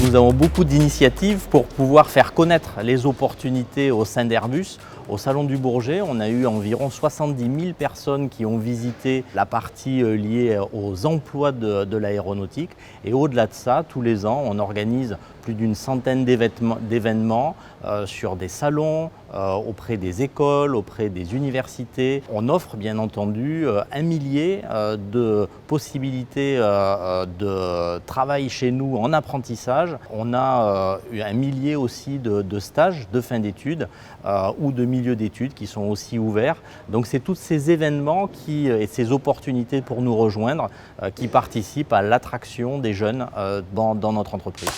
Nous avons beaucoup d'initiatives pour pouvoir faire connaître les opportunités au sein d'Airbus. Au Salon du Bourget, on a eu environ 70 000 personnes qui ont visité la partie liée aux emplois de l'aéronautique. Et au-delà de ça, tous les ans, on organise plus d'une centaine d'événements sur des salons, auprès des écoles, auprès des universités. On offre bien entendu un millier de possibilités de travail chez nous en apprentissage. On a un millier aussi de stages de fin d'études ou de milieu d'études qui sont aussi ouverts. Donc c'est tous ces événements et ces opportunités pour nous rejoindre qui participent à l'attraction des jeunes dans notre entreprise.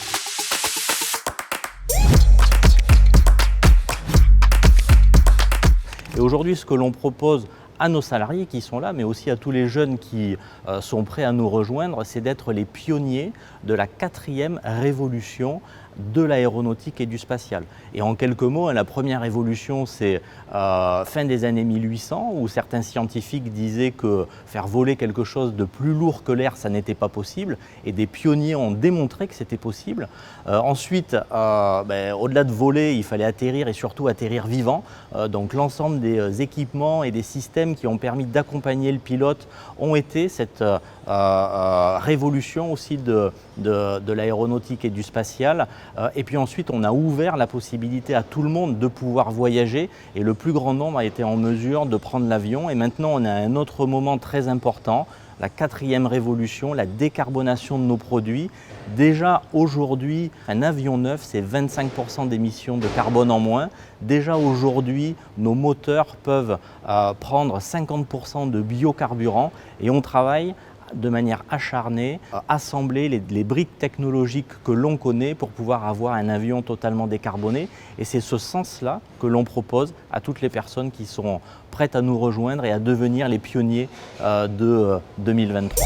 Et aujourd'hui, ce que l'on propose à nos salariés qui sont là, mais aussi à tous les jeunes qui sont prêts à nous rejoindre, c'est d'être les pionniers de la 4e révolution de l'aéronautique et du spatial. Et en quelques mots, la première révolution, c'est fin des années 1800, où certains scientifiques disaient que faire voler quelque chose de plus lourd que l'air, ça n'était pas possible, et des pionniers ont démontré que c'était possible. Ensuite, au-delà de voler, il fallait atterrir et surtout atterrir vivant. Donc l'ensemble des équipements et des systèmes qui ont permis d'accompagner le pilote ont été cette révolution aussi de l'aéronautique et du spatial. Et puis ensuite, on a ouvert la possibilité à tout le monde de pouvoir voyager et le plus grand nombre a été en mesure de prendre l'avion. Et maintenant, on a un autre moment très important, la 4e révolution, la décarbonation de nos produits. Déjà aujourd'hui, un avion neuf, c'est 25% d'émissions de carbone en moins. Déjà aujourd'hui, nos moteurs peuvent prendre 50% de biocarburant et on travaille de manière acharnée, assembler les briques technologiques que l'on connaît pour pouvoir avoir un avion totalement décarboné. Et c'est ce sens-là que l'on propose à toutes les personnes qui sont prêtes à nous rejoindre et à devenir les pionniers de 2023.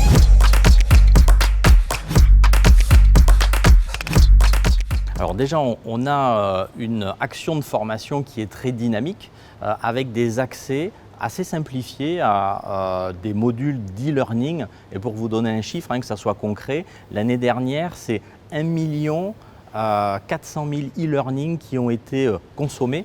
Alors déjà, on a une action de formation qui est très dynamique avec des accès assez simplifié à des modules d'e-learning. Et pour vous donner un chiffre, que ça soit concret, l'année dernière, c'est 1 400 000 e-learning qui ont été consommés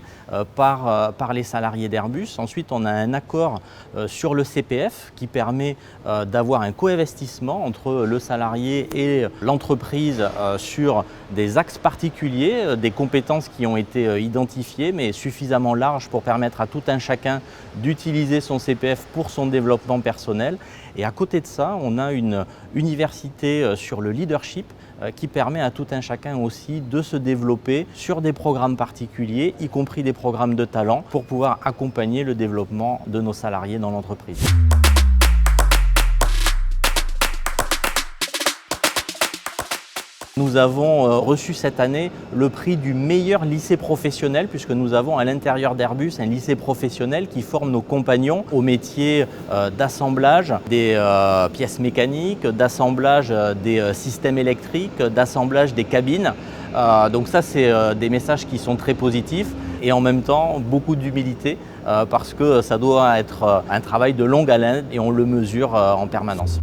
par les salariés d'Airbus. Ensuite, on a un accord sur le CPF qui permet d'avoir un co-investissement entre le salarié et l'entreprise sur des axes particuliers, des compétences qui ont été identifiées, mais suffisamment larges pour permettre à tout un chacun d'utiliser son CPF pour son développement personnel. Et à côté de ça, on a une université sur le leadership qui permet à tout un chacun aussi de se développer sur des programmes particuliers, y compris des programmes de talent, pour pouvoir accompagner le développement de nos salariés dans l'entreprise. Nous avons reçu cette année le prix du meilleur lycée professionnel puisque nous avons à l'intérieur d'Airbus un lycée professionnel qui forme nos compagnons au métier d'assemblage des pièces mécaniques, d'assemblage des systèmes électriques, d'assemblage des cabines. Donc ça, c'est des messages qui sont très positifs et en même temps beaucoup d'humilité parce que ça doit être un travail de longue haleine et on le mesure en permanence.